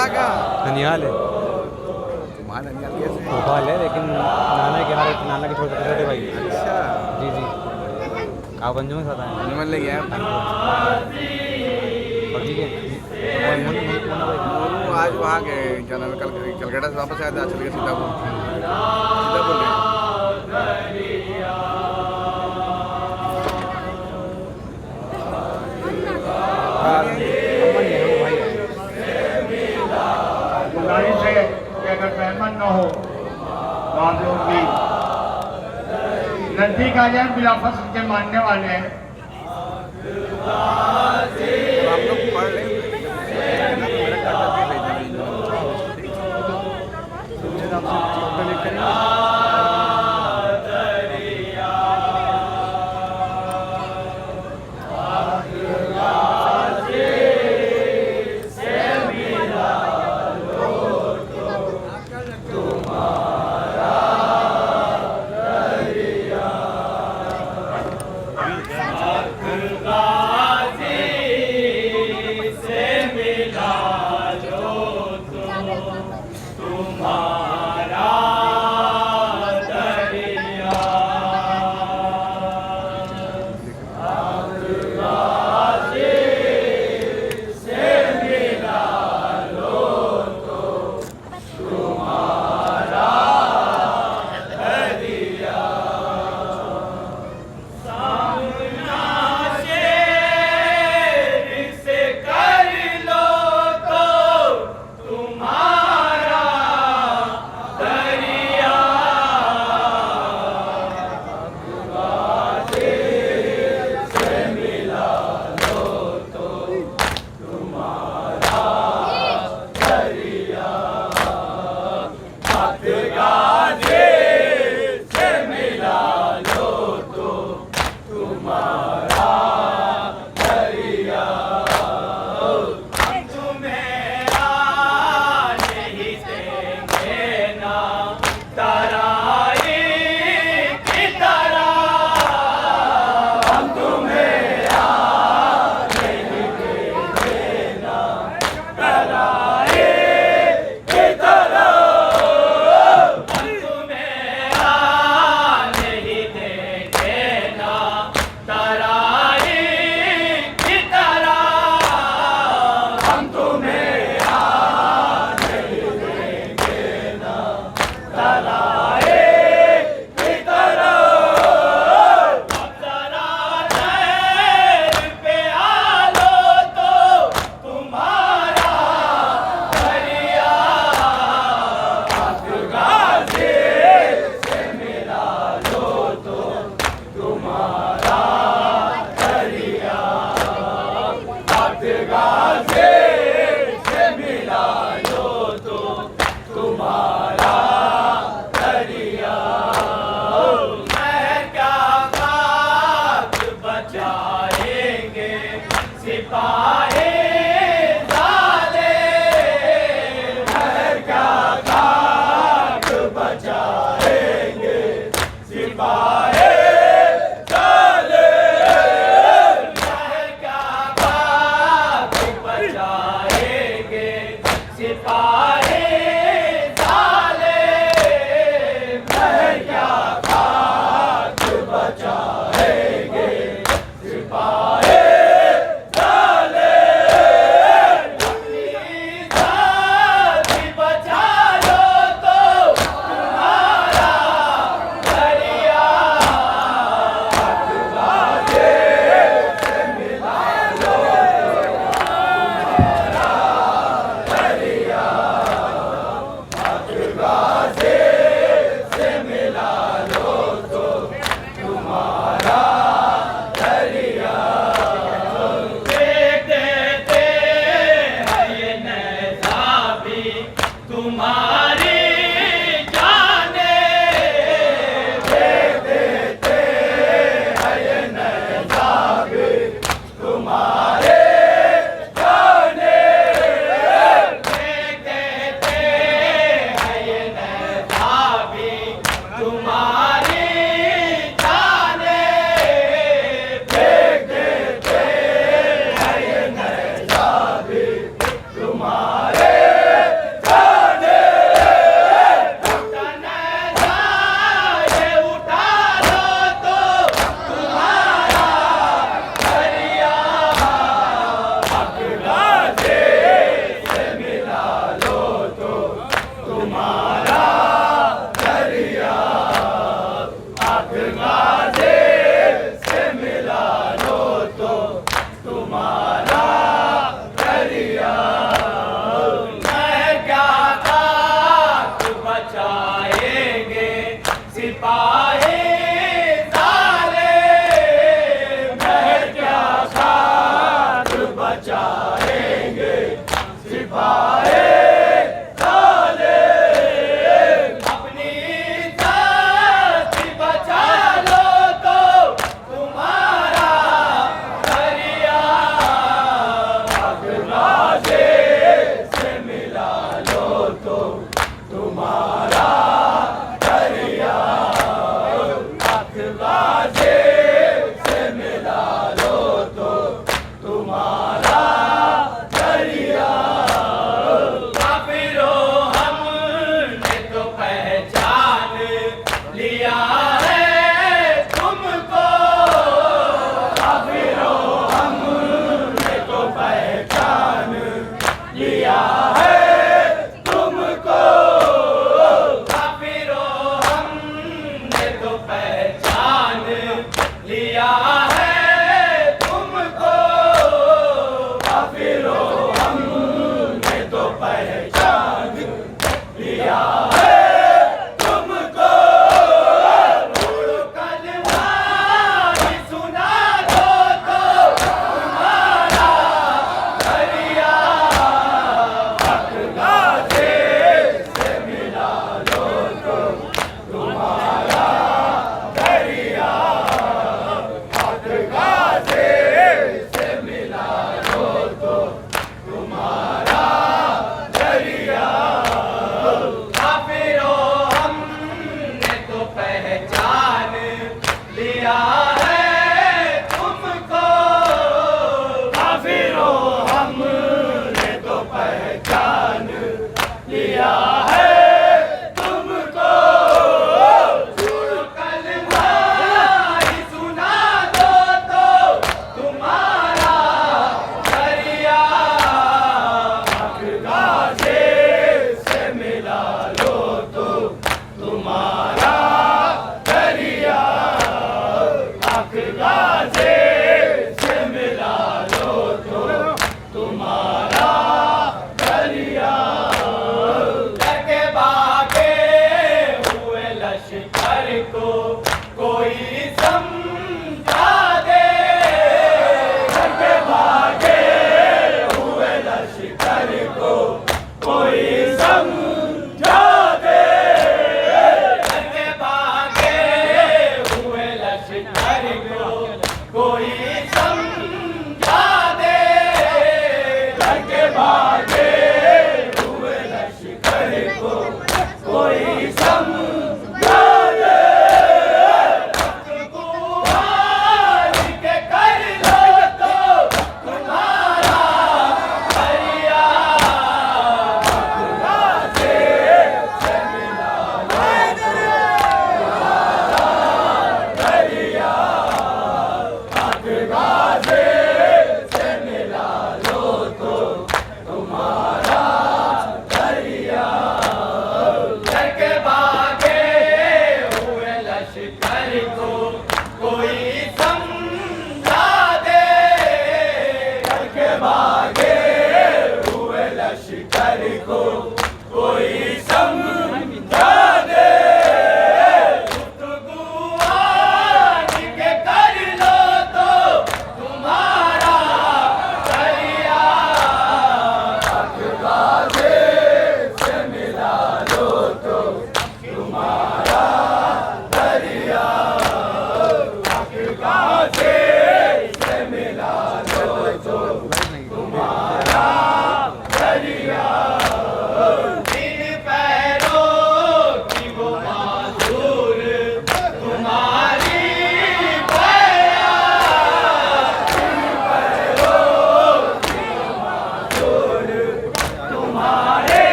ननिहाल है, तुम्हारा ननिहाल कैसे? भोपाल है, लेकिन नाना के छोटे छोटे भाई। अच्छा, जी जी, आप अंजुम के साथ आए हैं। अंजुमन ले गया और ठीक है। मोनू आज वहाँ गए, क्या नाम है, कलकत्ता से वापस आया था, चल के सीतापुर गए। गुजारिश है कि अगर मेहमान न हो तो आप लोग भी नजदीक आ जाए, बिला फसल के मानने वाले हैं। आप लोग पढ़ लें,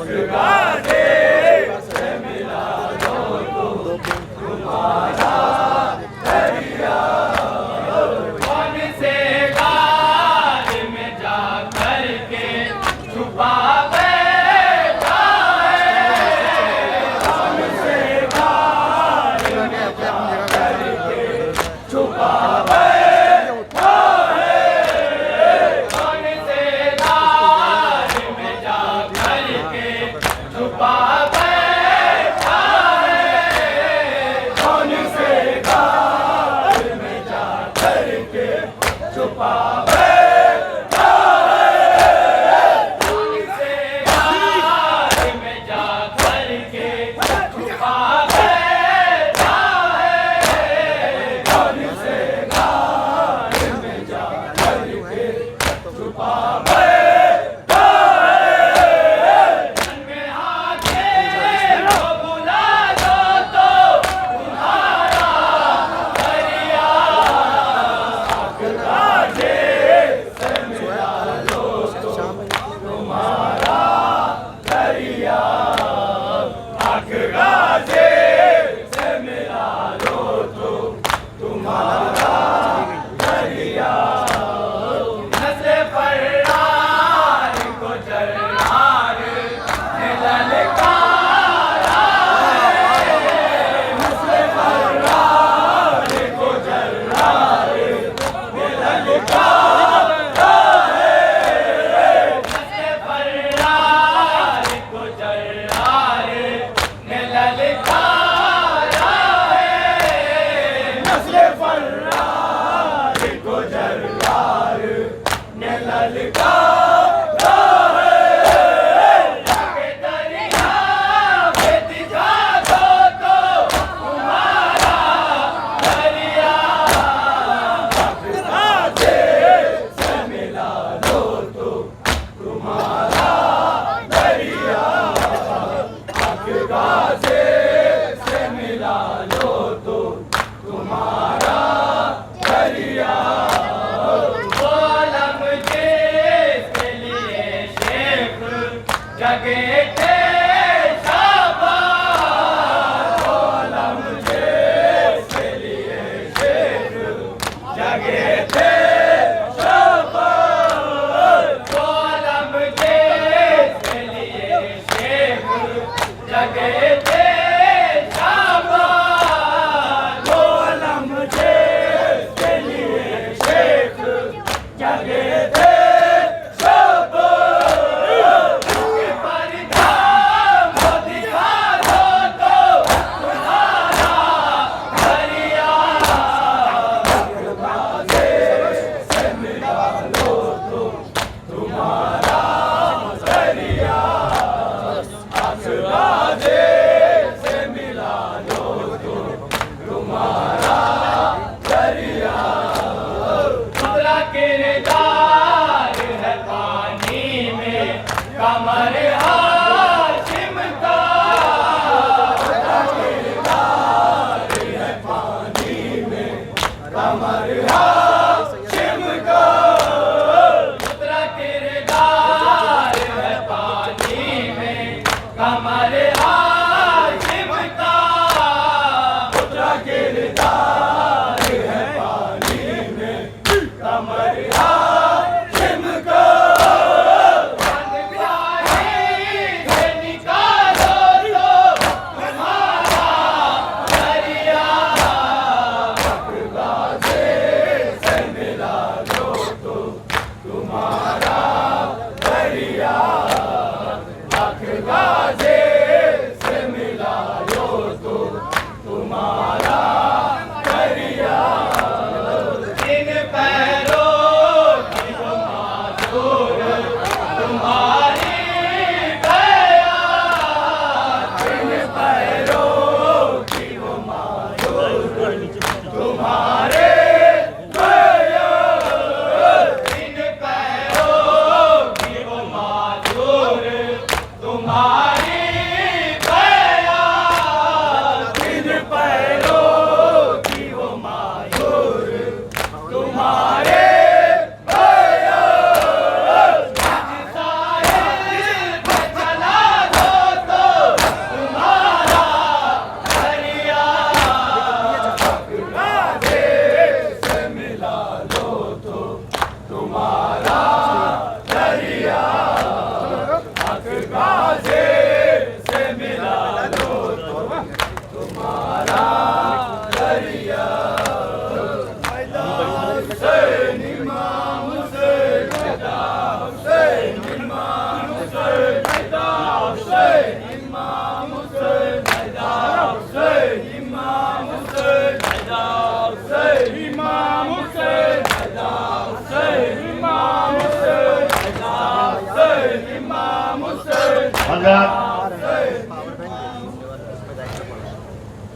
तुम्हारे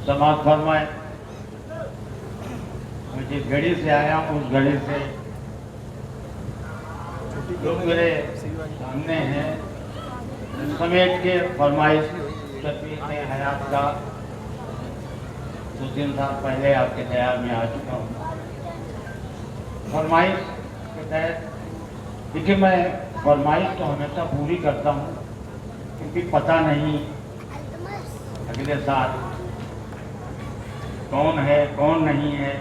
समाज फरमाए। मैं जिस घड़ी से आया हूँ उस घड़ी से जो मेरे सामने हैं समेट के फरमाइश शफीक हयात का 2-3 साल पहले आपके ख्याल में आ चुका हूँ। फरमाइश के तहत देखिए, मैं फरमाइश तो हमेशा पूरी करता हूँ क्योंकि पता नहीं अगले साल कौन है कौन नहीं है,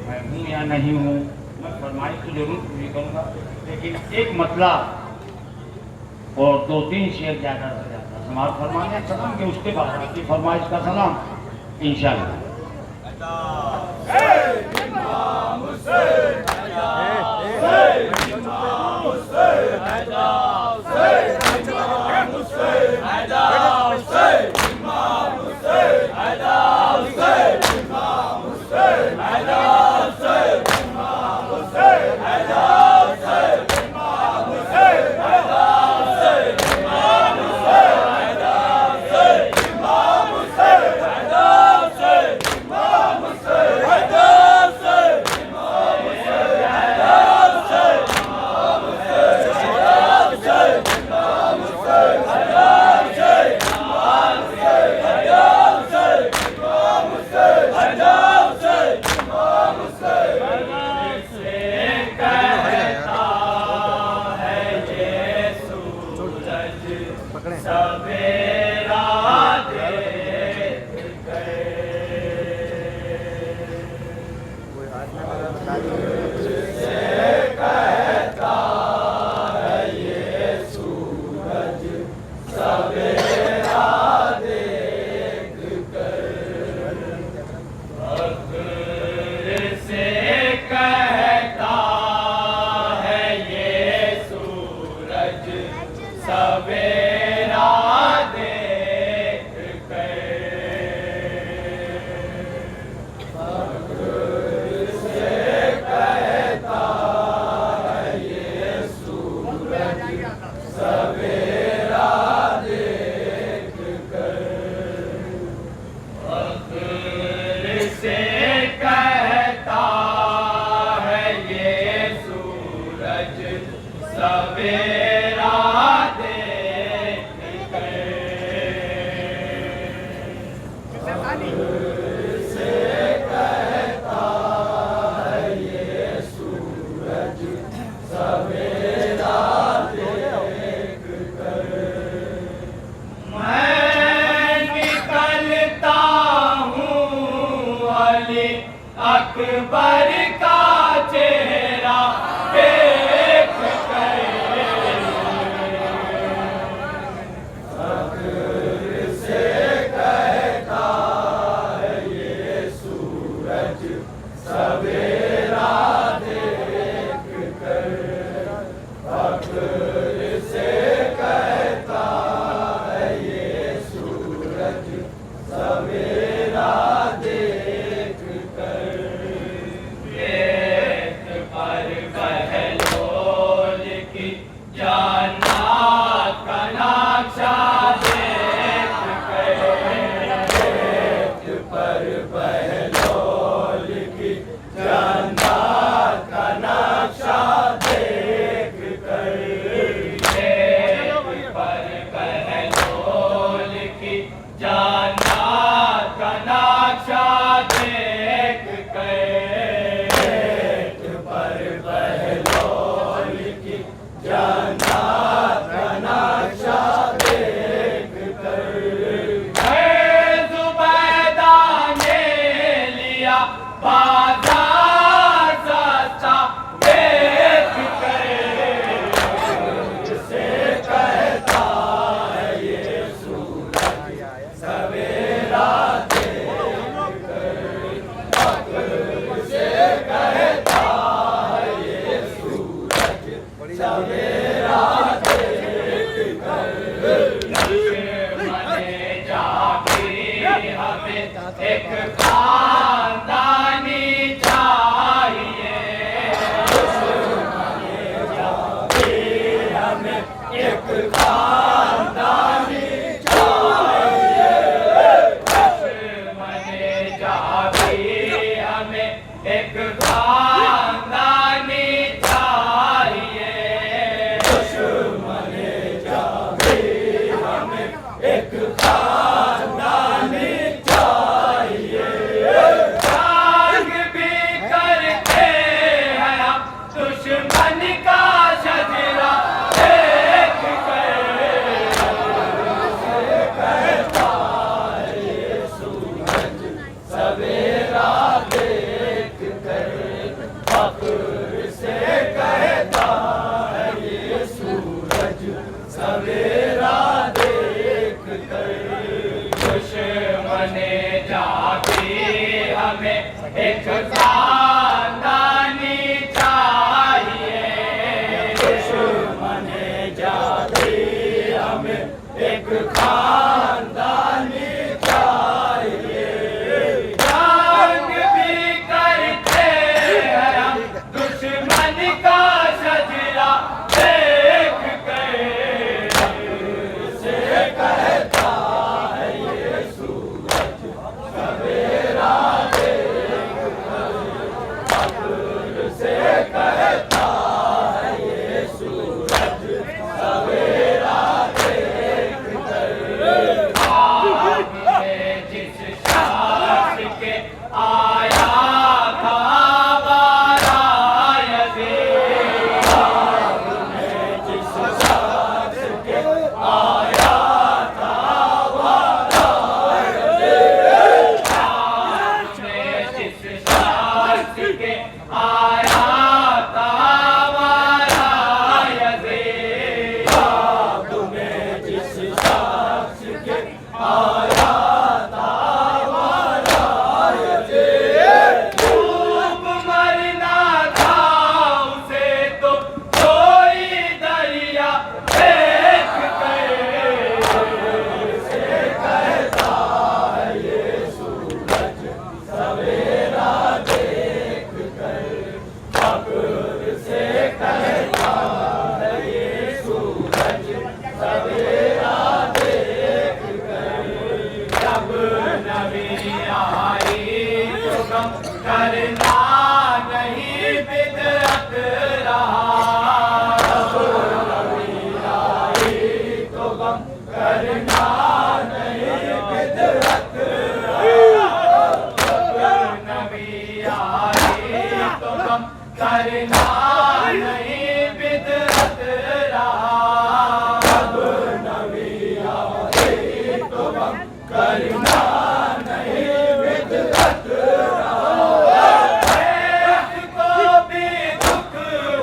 मैं हूँ या नहीं हूँ। मैं फरमाइश तो जरूर पूरी करूँगा, लेकिन एक मतला और 2-3 शेर ज़्यादा से ज़्यादा समाज फरमाने सलाम के उसके बाद आपकी फरमाइश का सलाम इंशाअल्लाह। अकबर का चेहरा देख कर फख्र से कहता है ये सूरज सवेरा देख कर, फख्र से कहता है ये सूरज सवेरा देख कर। एक खानदानी चाहिए, हमें एक खानदानी चाहिए, दुश्मने जाती हमें एक खानदानी चाहिए, दुश्मने जाती हमें एक खानदानी चाहिए, जंग भी करते हैं हम दुश्मन का शजरा देख कर, कहता है ये सूरज सवेरा देख कर, फख्र से कहता है ये सूरज सवेरा देख कर, दुश्मने जाती हमें एक खानदानी चाहिए, दुश्मने जाती हमें एक खानदानी चाहिए, जंग भी करते हैं हम दुश्मन का शजरा देख कर, से कहता है ये सूरज सवेरा देख कर, फख्र से कहता है ये सूरज सवेरा देख कर, आग में जिस शख्स के आया था बारायज़ीद, आग में जिस शख्स के आया था बारायज़ीद, आग में जिस शख्स के आया था बारायज़ीद, आग में जिस शख्स के आया था बारायज़ीद, डूब मरना था उसे तो कोई दरिया देख कर, से कहता है ये सूरज सवेरा देख कर, फख्र से कहता है ये सूरज सवेरा देख कर, जब नबी आई तो गम करना नहीं बिदअत रहा, जब नबी आई तो गम करना नहीं बिदअत रहा, जब नबी आई तो गम करना नहीं बिदअत रहा, जब नबी आई तो गम करना नहीं बिदअत रहा, एक को भी दुख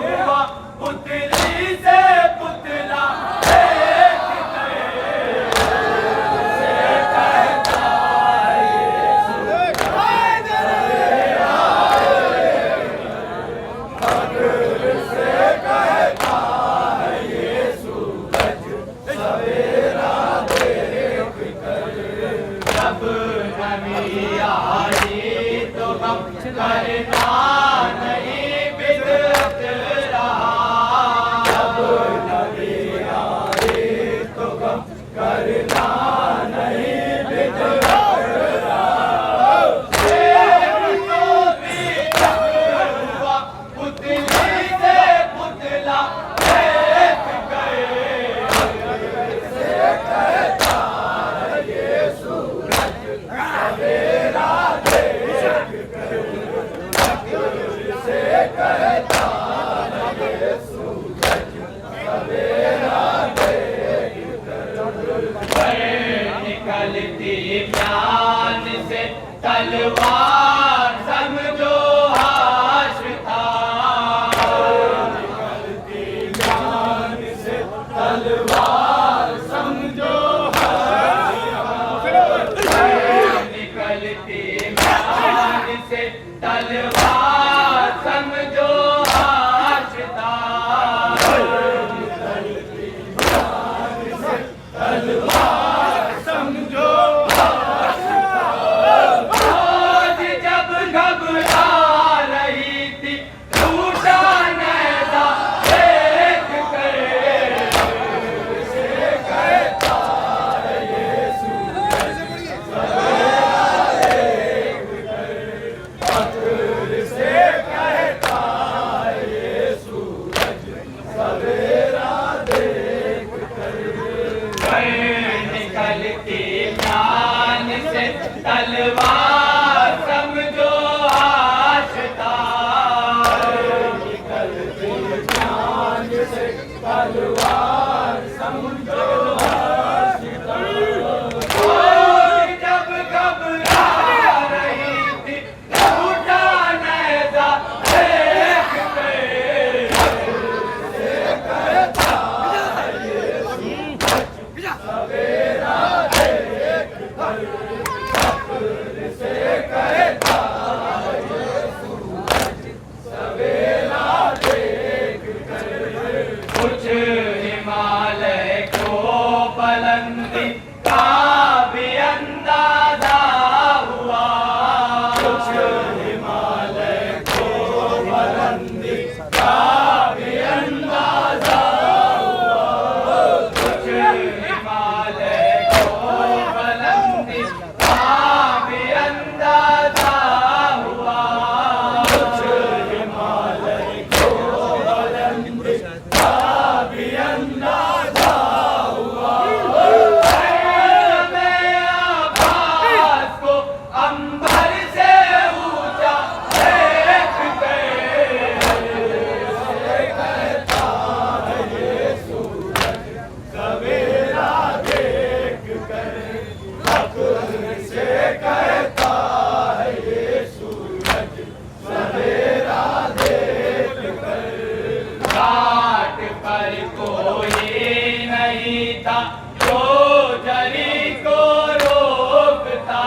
हुआ पुतली से पुतला देख कर, से कहता है ये सूरज सवेरा फख्र से कहता है ये सूरज सवेरा देख कर, जब नबी आई तो गम करना नहीं बिदअत रहा, जब नबी आई तो गम करना नहीं बिदअत रहा, एक को भी दुख हुआ पुतली से पुतला देख कर, से कहता है ये सूरज सवेरा देख कर, फख्र से कहता है ये सूरज सवेरा देख कर, निकलती म्यान से तलवार समझो हाश था, निकलती म्यान से तलवार समझो हाश था, निकलती म्यान से तलवार समझो हाश था, निकलती म्यान से तलवार समझो हाश था, कल की म्यान से तलवार समझो आशदार, कल की म्यान से तलवार समझो आशदार। जब घबरा रही थी उठा नेज़ा देख के, सवेरा देख कर फख्र से कहता ये सूरज, सवेरा देख कर कुछ हिमालय को बुलंदी का भी अंदाजा हुआ, कुछ हिमालय को बुलंदी का भी अंदाजा हुआ, कुछ हिमालय को बुलंदी का भी अंदाजा हुआ, कुछ हिमालय को बुलंदी का भी अंदाजा हुआ। मैं आकाश को अंबर से ऊंचा देख के, कहता है ये सूरज, सवेरा देख कर फख्र से कहता है ये सूरज, सवेरा देख कर। घाट पर कोई नहीं था जो जरी को रोकता,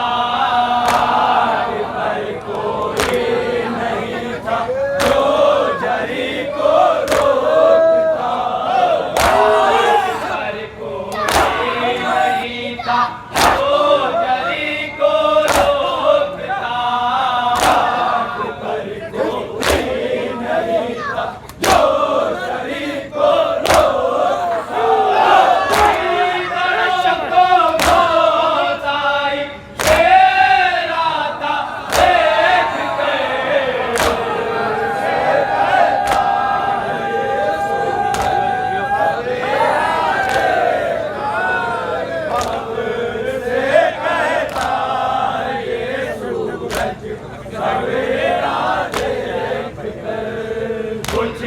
घाट पर कोई नहीं था जो जरी को रोकता, घाट पर कोई नहीं था जो जरी को रोकता, घाट पर कोई नहीं था जो जरी को रोकता। दर्शक को मौत आई, शेर आता देख के, कुछ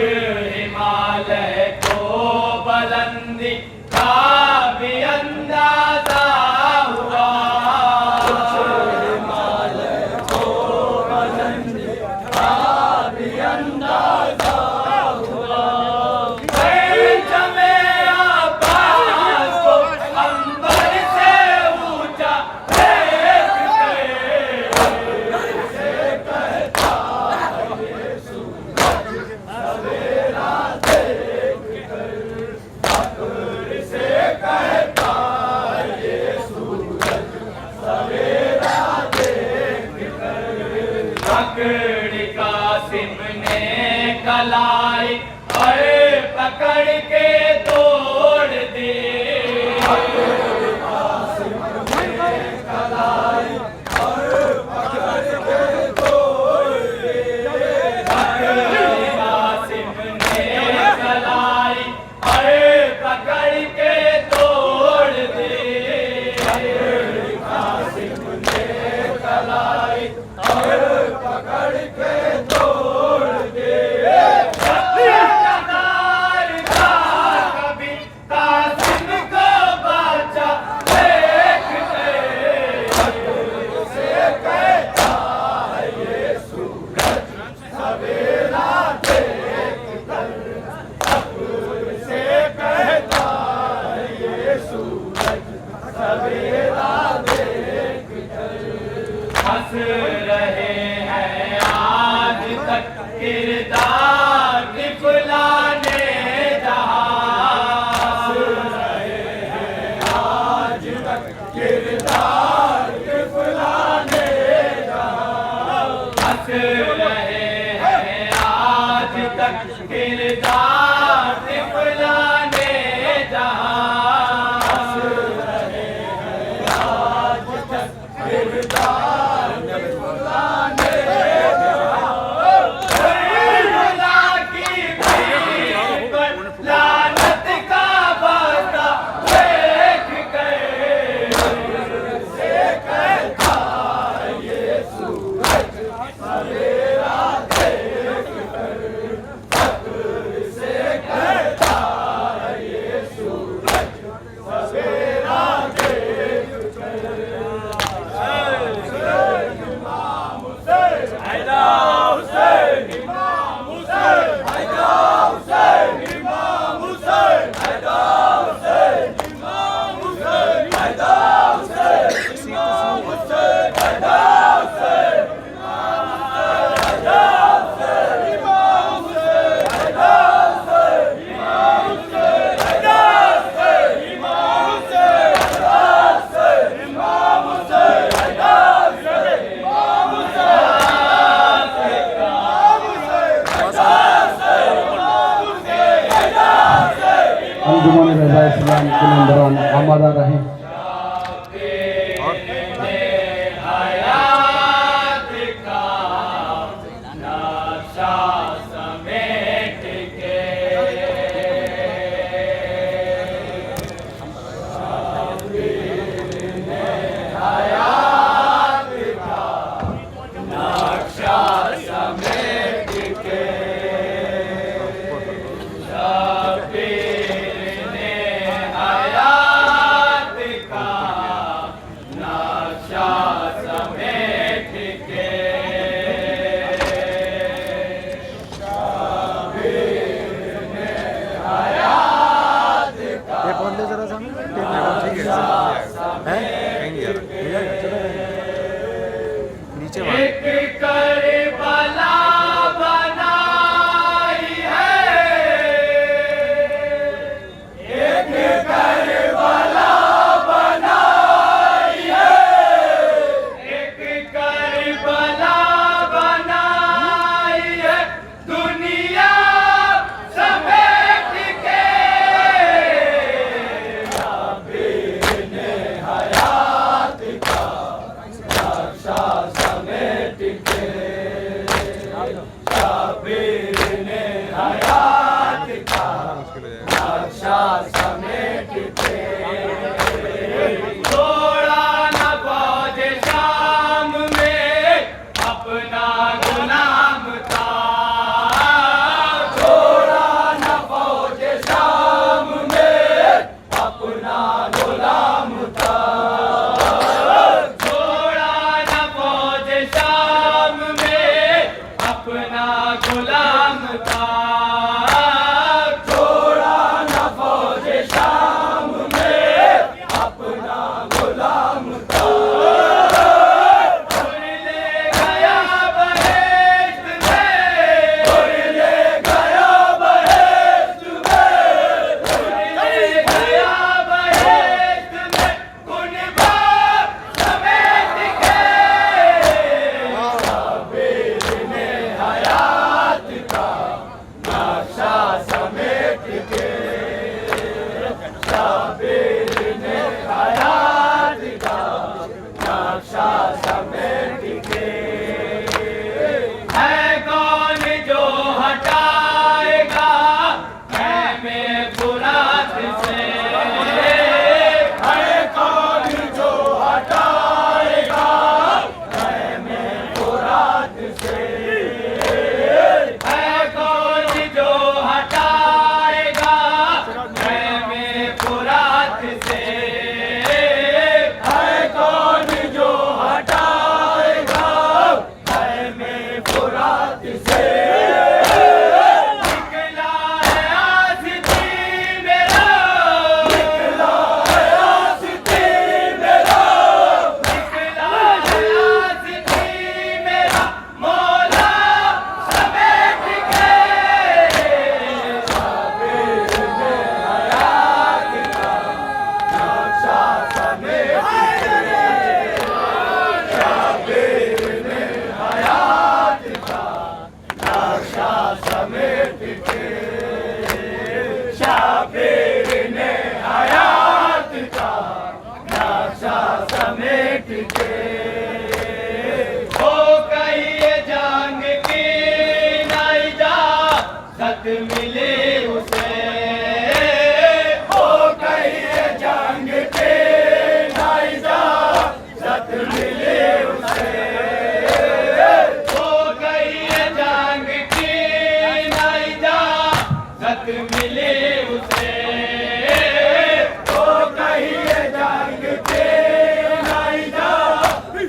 हिमालय को बुलंदी का भी अंदाजा हुआ, कुछ हिमालय को बुलंदी का भी अंदाजा हुआ। जमे आकाश को अंबर से ऊंचा देख के, कहता है ये सूरज, सवेरा देख कर फख्र से कहता है ये सूरज, सवेरा देख कर। पकड़ कासिम ने कलाई अरे पकड़ के तोड़ दी, पकड़ कासिम ने कलाई और पकड़ के तोड़ दी, पकड़ कासिम ने कलाई अरे पकड़ के तोड़ दी, पकड़ कासिम ने कलाई और पकड़ के तोड़ दी। सत्यादार था कभी कासिम को बाचा देख के, से कहता है ये सूरज, सवेरा देख कर फख्र से कहता है ये सूरज, सवेरा देख कर। हंस रहे हैं आज तक किरदार दिखलाने जहां, हंस रहे हैं आज तक किरदार दिखलाने जहां, हंस रहे हैं आज तक किरदार दिखलाने जहां, हंस रहे हैं आज तक किरदार दिखलाने जहां। खुदा की भीड़ पर लानत का बाता देख गए, समेट के हो कहिए जंग की नहीं जा सत मिले उसे हो कहिए जंग के नहीं जा सत मिले उसे हो कहिए जंग की नहीं जा सत मिले उसे हो कहिए जंग के नहीं जा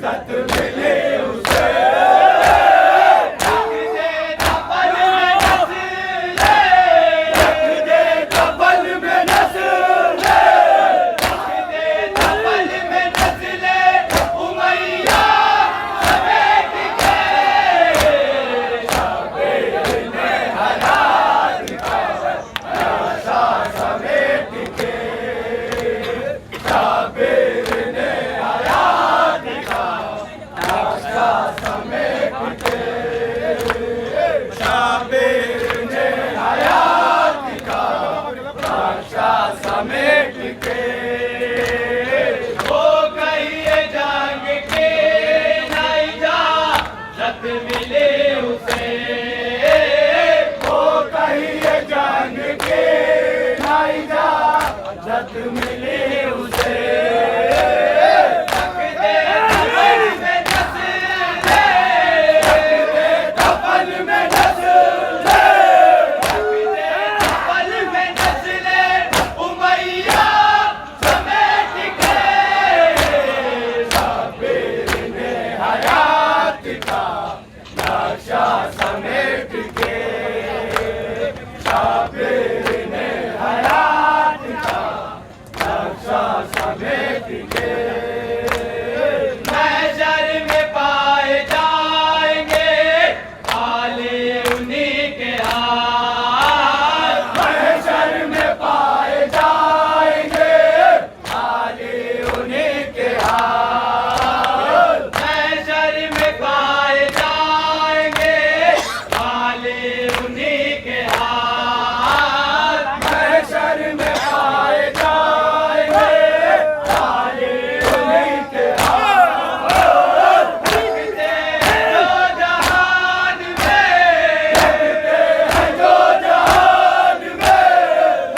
सत मिले उसे रख दे कफन में नस ले रख दे कफन में नस ले रख दे कफन में नस ले उमैया समेट के शाबिर ने हयात का नक्शा समेट के शाबिर ने हयात का नक्शा समेट के शाबिर ने हयात का नक्शा समेट के हो कहिए जंग के नहीं जा सत मिले उसे हो कहिए जंग के नहीं जा सत मिले उसे रख दे कफन में नस ले रख दे कफन में नस ले उमैया समेट के शाबिर ने हयात का नक्शा समेट के शाबिर ने हयात का नक्शा समेट के महशर में पाए जाएंगे आले उन्हीं के हाथ महशर में पाए जाएंगे आले उन्हीं के हाथ महशर में पाए जाएंगे आले उन्हीं के हाथ महशर में पाए जाएंगे आले उन्हीं के हाथ रखते हैं जो जहान में रखते हैं जो जहान में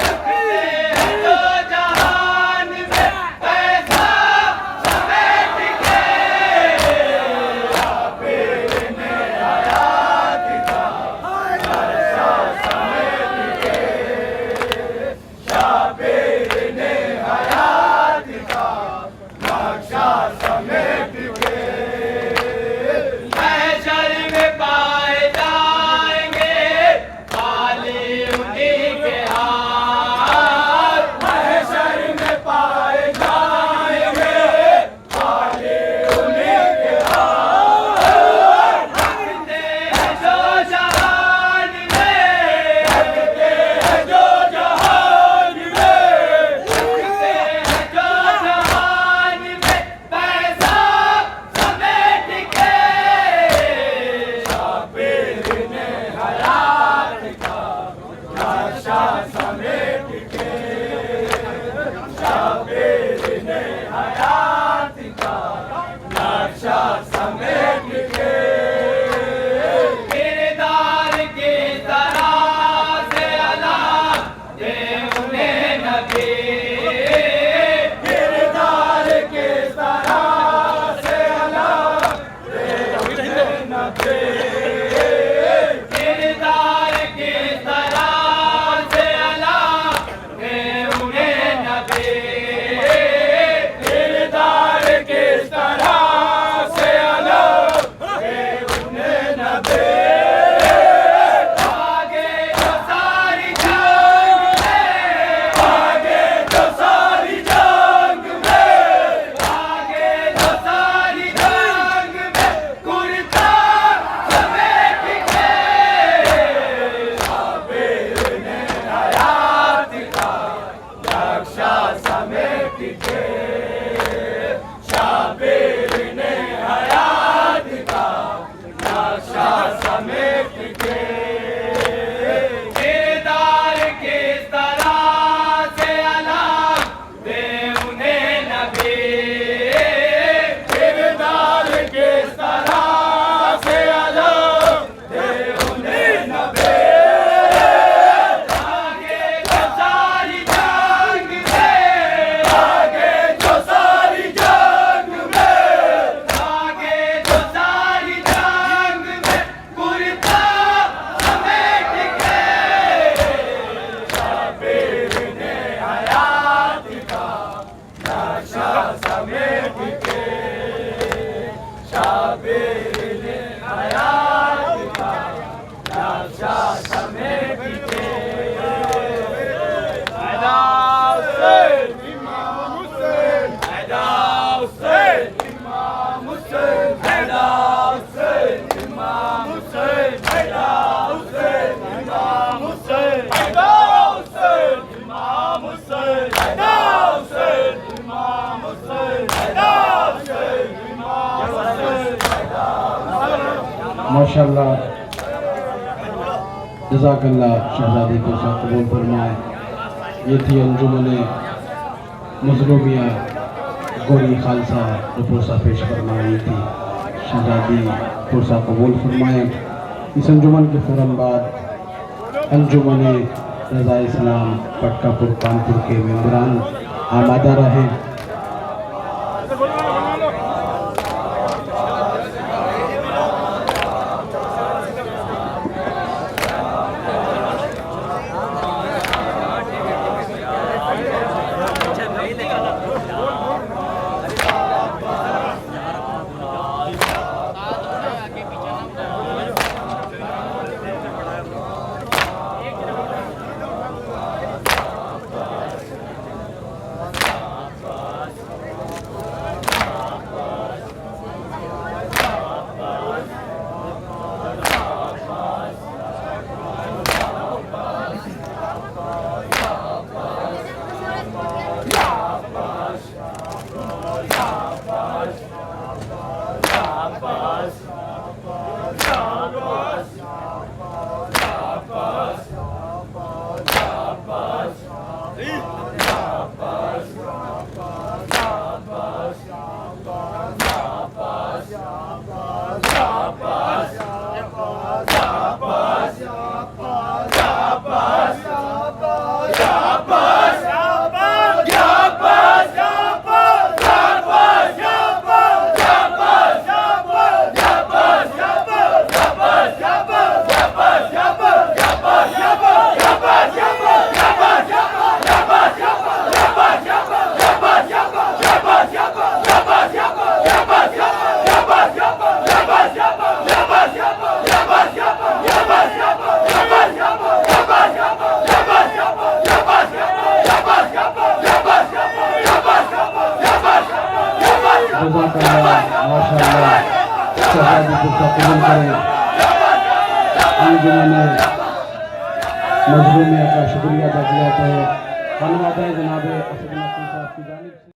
रखते हैं जो जहान में पैसा समेट के शाबिर ने हयात का नक्शा समेट के शाबिर ने हयात का नक्शा समेट के महशर में पाए जाएंगे आले उन्हीं के हाथ महशर में पाए जाएंगे आले उन्हीं के हाथ रखते हैं जो जहान में रखते हैं जो जहान में रखते हैं जो जहान में पैसा समेट के शाबिर ने हयात का नक्शा समेट के शाबिर ने हयात का नक्शा समेट के किरदार की तरह से अला दे उन्हें नबी किरदार की तरह से अला दे उन्हें नबी किरदार की तरह से अला दे उन्हें नबी किरदार की तरह से अला दे उन्हें नबी आगे जो सारी जंग में आगे जो सारी जंग में आगे जो सारी जंग में कुर्ता समेट के शाबिर ने हयात का नक्शा समेट के शाबिर ने हयात का नक्शा समेट के किरदार किस तरह से अलग दे उन्हें नबी इमाम हुसैन हैदा हुसैन इमाम हुसैन हैदा हुसैन इमाम हुसैन हैदा हुसैन इमाम हुसैन हैदा हुसैन इमाम हुसैन हैदा हुसैन इमाम हुसैन माशाअल्लाह जज़ाकल्लाह शहजादी को सब कबूल फरमाए। ये थी अंजुमने मजलूमिया गोरी खालसा जो पुरसा पेश फरमाई थी। शहजादी पुरसा कबूल फरमाए। इस अंजुमन के फ़ौरन बाद अंजुमने रज़ा इस्लाम पटकापुर कानपुर के मेंबरान आमादा रहे। माशाअल्लाह शहजादी को कबूल करें। मजलूमिया का शुक्रिया अदा किया तो धन्यवाद है जनाब असद नकवी साहब की जानिब से।